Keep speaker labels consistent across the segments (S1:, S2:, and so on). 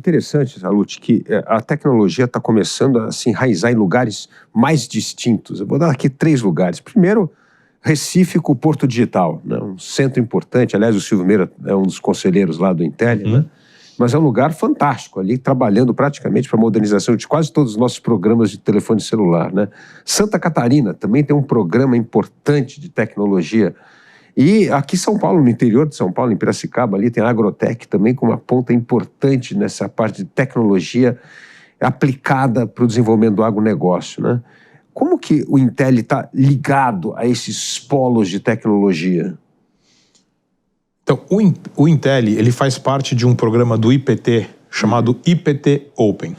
S1: interessante, Salute, que a tecnologia está começando a se enraizar em lugares mais distintos. Eu vou dar aqui 3 lugares. Primeiro, Recife com o Porto Digital, né? Um centro importante. Aliás, o Silvio Meira é um dos conselheiros lá do Intel, né? Mas é um lugar fantástico ali, trabalhando praticamente para a modernização de quase todos os nossos programas de telefone celular, né? Santa Catarina também tem um programa importante de tecnologia. E aqui em São Paulo, no interior de São Paulo, em Piracicaba, ali tem a Agrotec também com uma ponta importante nessa parte de tecnologia aplicada para o desenvolvimento do agronegócio, né? Como que o Intel está ligado a esses polos de tecnologia?
S2: Então, o Intel ele faz parte de um programa do IPT chamado IPT Open,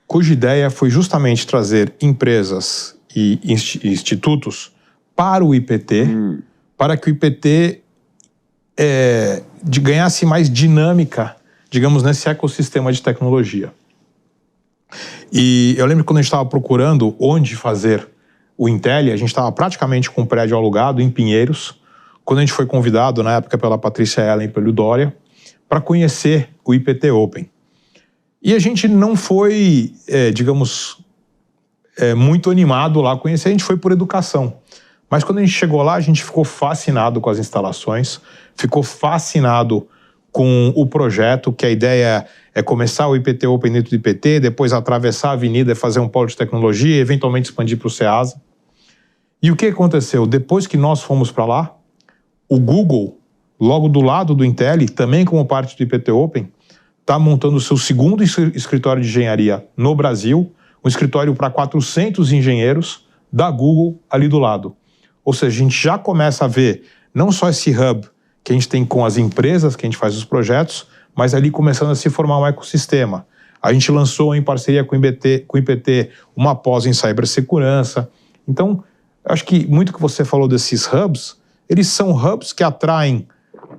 S2: cuja ideia foi justamente trazer empresas e institutos para o IPT, para que o IPT ganhasse mais dinâmica, digamos, nesse ecossistema de tecnologia. E eu lembro que quando a gente estava procurando onde fazer o Intel, a gente estava praticamente com um prédio alugado em Pinheiros, quando a gente foi convidado, na época, pela Patrícia Ellen e pelo Dória, para conhecer o IPT Open. E a gente não foi, muito animado lá a conhecer, a gente foi por educação. Mas quando a gente chegou lá, a gente ficou fascinado com as instalações, ficou fascinado com o projeto, que a ideia é começar o IPT Open dentro do IPT, depois atravessar a avenida e fazer um polo de tecnologia e eventualmente expandir para o CEASA. E o que aconteceu? Depois que nós fomos para lá, o Google, logo do lado do Intel, também como parte do IPT Open, está montando o seu segundo escritório de engenharia no Brasil, um escritório para 400 engenheiros da Google ali do lado. Ou seja, a gente já começa a ver não só esse hub que a gente tem com as empresas que a gente faz os projetos, mas ali começando a se formar um ecossistema. A gente lançou em parceria com o IPT uma pós em cibersegurança. Então, acho que muito que você falou desses hubs, eles são hubs que atraem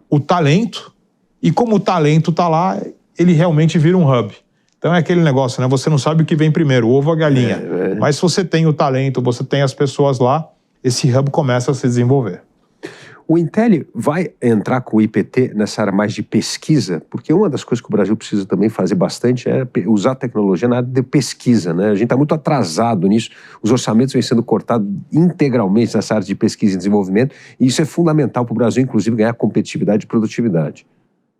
S2: o talento, e como o talento está lá, ele realmente vira um hub. Então é aquele negócio, né? Você não sabe o que vem primeiro, o ovo ou a galinha. Mas se você tem o talento, você tem as pessoas lá, esse hub começa a se desenvolver.
S1: O Intel vai entrar com o IPT nessa área mais de pesquisa, porque uma das coisas que o Brasil precisa também fazer bastante é usar a tecnologia na área de pesquisa, né? A gente está muito atrasado nisso, os orçamentos vêm sendo cortados integralmente nessa área de pesquisa e desenvolvimento, e isso é fundamental para o Brasil, inclusive, ganhar competitividade e produtividade.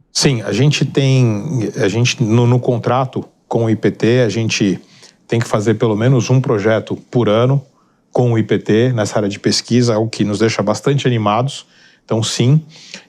S2: Sim, no contrato com o IPT, a gente tem que fazer pelo menos um projeto por ano com o IPT nessa área de pesquisa, o que nos deixa bastante animados. Então, sim.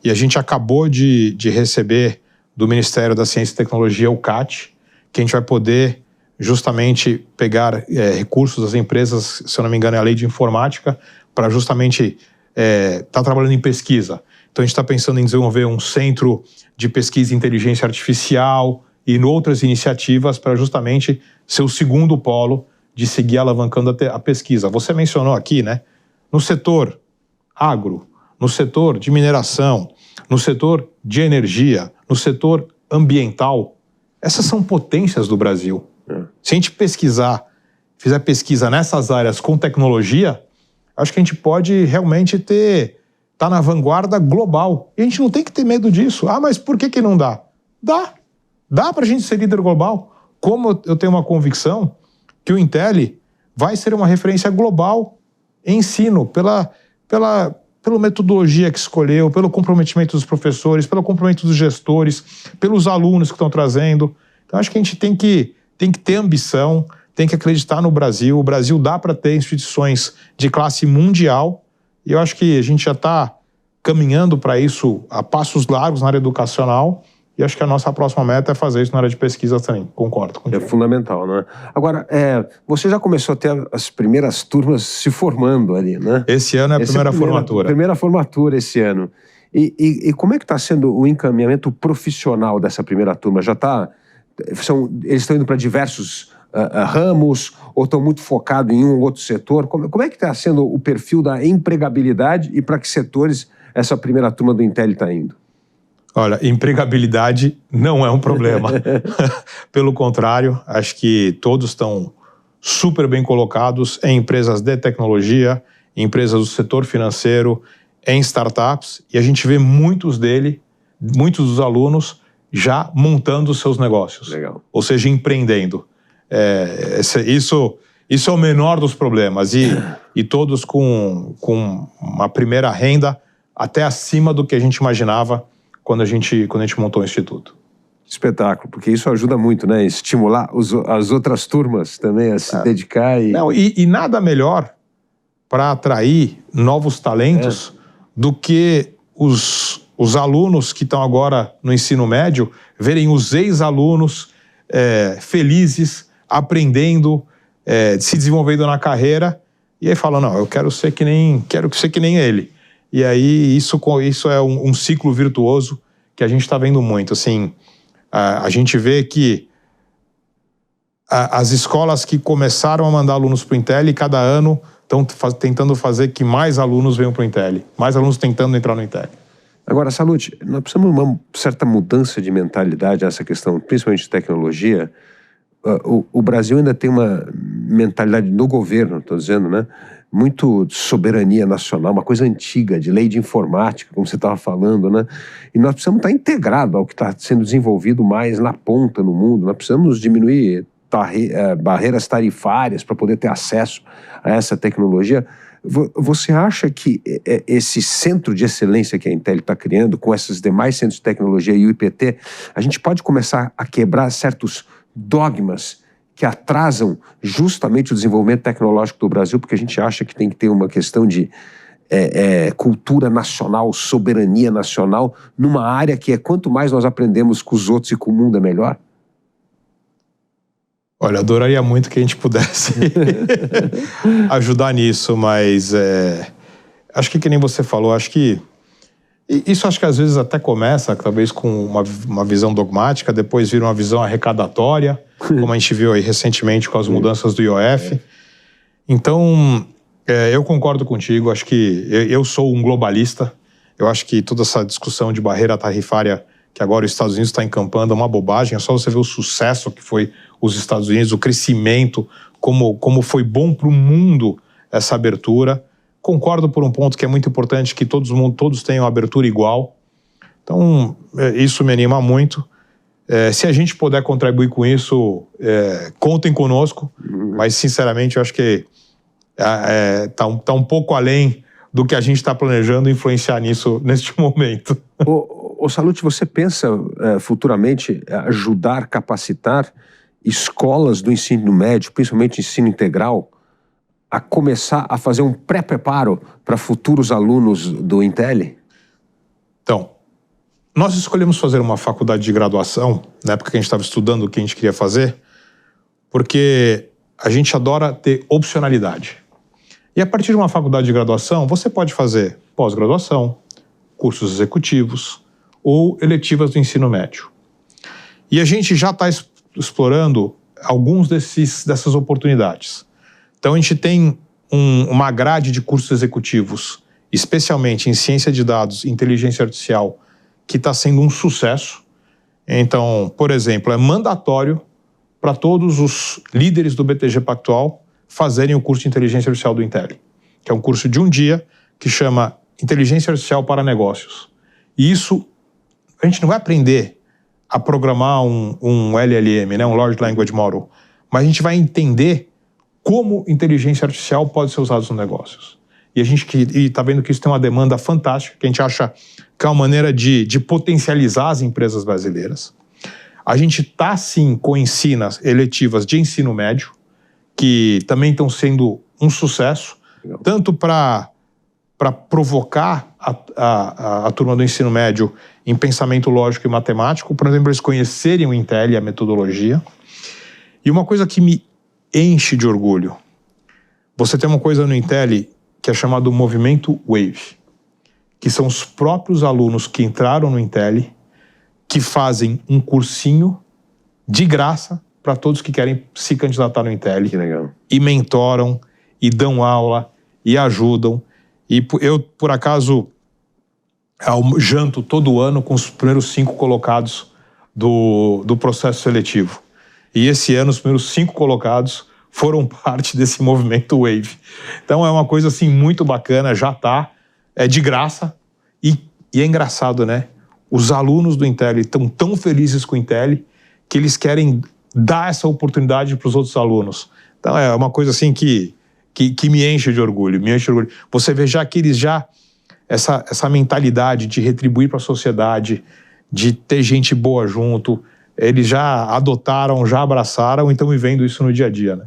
S2: E a gente acabou de receber do Ministério da Ciência e Tecnologia, o CAT, que a gente vai poder justamente pegar recursos das empresas, se eu não me engano, é a Lei de Informática, para justamente estar trabalhando em pesquisa. Então, a gente está pensando em desenvolver um centro de pesquisa em inteligência artificial e em outras iniciativas para justamente ser o segundo polo de seguir alavancando a pesquisa. Você mencionou aqui, né? No setor agro, no setor de mineração, no setor de energia, no setor ambiental, essas são potências do Brasil. Se a gente fizer pesquisa nessas áreas com tecnologia, acho que a gente pode realmente estar na vanguarda global. E a gente não tem que ter medo disso. Ah, mas por que não dá? Dá. Dá para a gente ser líder global. Como eu tenho uma convicção que o Intel vai ser uma referência global em ensino, pela metodologia que escolheu, pelo comprometimento dos professores, pelo comprometimento dos gestores, pelos alunos que estão trazendo. Então, acho que a gente tem que ter ambição, tem que acreditar no Brasil. O Brasil dá para ter instituições de classe mundial, e eu acho que a gente já está caminhando para isso a passos largos na área educacional, e acho que a nossa próxima meta é fazer isso na área de pesquisa também. Concordo contigo.
S1: É fundamental, né? Agora, você já começou a ter as primeiras turmas se formando ali, né?
S2: Esse ano é a primeira formatura.
S1: Primeira formatura esse ano. E como é que está sendo o encaminhamento profissional dessa primeira turma? Já está... Eles estão indo para diversos ramos ou estão muito focados em um ou outro setor? Como é que está sendo o perfil da empregabilidade e para que setores essa primeira turma do Intel está indo?
S2: Olha, empregabilidade não é um problema. Pelo contrário, acho que todos estão super bem colocados em empresas de tecnologia, em empresas do setor financeiro, em startups, e a gente vê muitos dos alunos já montando os seus negócios.
S1: Legal.
S2: Ou seja, empreendendo. Isso é o menor dos problemas. E todos com uma primeira renda até acima do que a gente imaginava quando a gente montou o Instituto.
S1: Espetáculo, porque isso ajuda muito, né? Estimular as outras turmas também a se dedicar.
S2: E nada melhor para atrair novos talentos do que os alunos que estão agora no ensino médio verem os ex-alunos felizes, aprendendo, se desenvolvendo na carreira, e aí falam, não, eu quero ser que nem ele. E aí isso é um ciclo virtuoso que a gente está vendo muito. Assim, a gente vê que as escolas que começaram a mandar alunos para o Intel, cada ano estão tentando fazer que mais alunos venham para o Intel, mais alunos tentando entrar no Intel.
S1: Agora, Salute, nós precisamos de uma certa mudança de mentalidade nessa questão, principalmente de tecnologia. O Brasil ainda tem uma mentalidade no governo, estou dizendo, né? Muito de soberania nacional, uma coisa antiga, de lei de informática, como você estava falando, né? E nós precisamos estar integrados ao que está sendo desenvolvido mais na ponta no mundo. Nós precisamos diminuir barreiras tarifárias para poder ter acesso a essa tecnologia. Você acha que esse centro de excelência que a Intel está criando, com esses demais centros de tecnologia e o IPT, a gente pode começar a quebrar certos dogmas que atrasam justamente o desenvolvimento tecnológico do Brasil, porque a gente acha que tem que ter uma questão de cultura nacional, soberania nacional, numa área que quanto mais nós aprendemos com os outros e com o mundo, é melhor?
S2: Olha, adoraria muito que a gente pudesse ajudar nisso, mas acho que nem você falou, acho que às vezes até começa, talvez com uma visão dogmática, depois vira uma visão arrecadatória, como a gente viu aí recentemente com as mudanças do IOF. Então, eu concordo contigo, acho que eu sou um globalista, eu acho que toda essa discussão de barreira tarifária que agora os Estados Unidos está encampando é uma bobagem, é só você ver o sucesso que foi os Estados Unidos, o crescimento, como foi bom para o mundo essa abertura. Concordo por um ponto que é muito importante, que todos tenham abertura igual. Então, isso me anima muito. Se a gente puder contribuir com isso, contem conosco, mas sinceramente eu acho que tá um pouco além do que a gente está planejando influenciar nisso neste momento.
S1: Ô Salute, você pensa futuramente ajudar, capacitar escolas do ensino médio, principalmente ensino integral, a começar a fazer um pré-preparo para futuros alunos do Intel?
S2: Então, nós escolhemos fazer uma faculdade de graduação, na época que a gente estava estudando o que a gente queria fazer, porque a gente adora ter opcionalidade. E a partir de uma faculdade de graduação, você pode fazer pós-graduação, cursos executivos ou eletivas do ensino médio. E a gente já está explorando alguns dessas oportunidades. Então a gente tem uma grade de cursos executivos, especialmente em ciência de dados e inteligência artificial, que está sendo um sucesso. Então, por exemplo, é mandatório para todos os líderes do BTG Pactual fazerem o curso de inteligência artificial do Intel, que é um curso de um dia que chama Inteligência Artificial para Negócios. E isso, a gente não vai aprender a programar um LLM, né, um Large Language Model, mas a gente vai entender como inteligência artificial pode ser usada nos negócios. E a gente está vendo que isso tem uma demanda fantástica, que a gente acha que é uma maneira de potencializar as empresas brasileiras. A gente está, sim, com ensinas eletivas de ensino médio, que também estão sendo um sucesso, tanto para provocar a turma do ensino médio em pensamento lógico e matemático, por exemplo, eles conhecerem o Intel e a metodologia. E uma coisa que me enche de orgulho, você tem uma coisa no Intel que é chamado movimento Wave, que são os próprios alunos que entraram no Intel que fazem um cursinho de graça para todos que querem se candidatar no Intel.
S1: Que legal.
S2: E mentoram, e dão aula, e ajudam. E eu, por acaso, janto todo ano com os primeiros 5 colocados do processo seletivo. E esse ano, os primeiros 5 colocados foram parte desse movimento Wave. Então é uma coisa assim muito bacana, já tá, é de graça. E é engraçado, né? os alunos do Intelli estão tão felizes com o Intelli que eles querem dar essa oportunidade para os outros alunos. Então é uma coisa assim que me enche de orgulho, Você vê já que eles essa mentalidade de retribuir para a sociedade, de ter gente boa junto, eles já adotaram, já abraçaram e estão vivendo isso no dia a dia, né?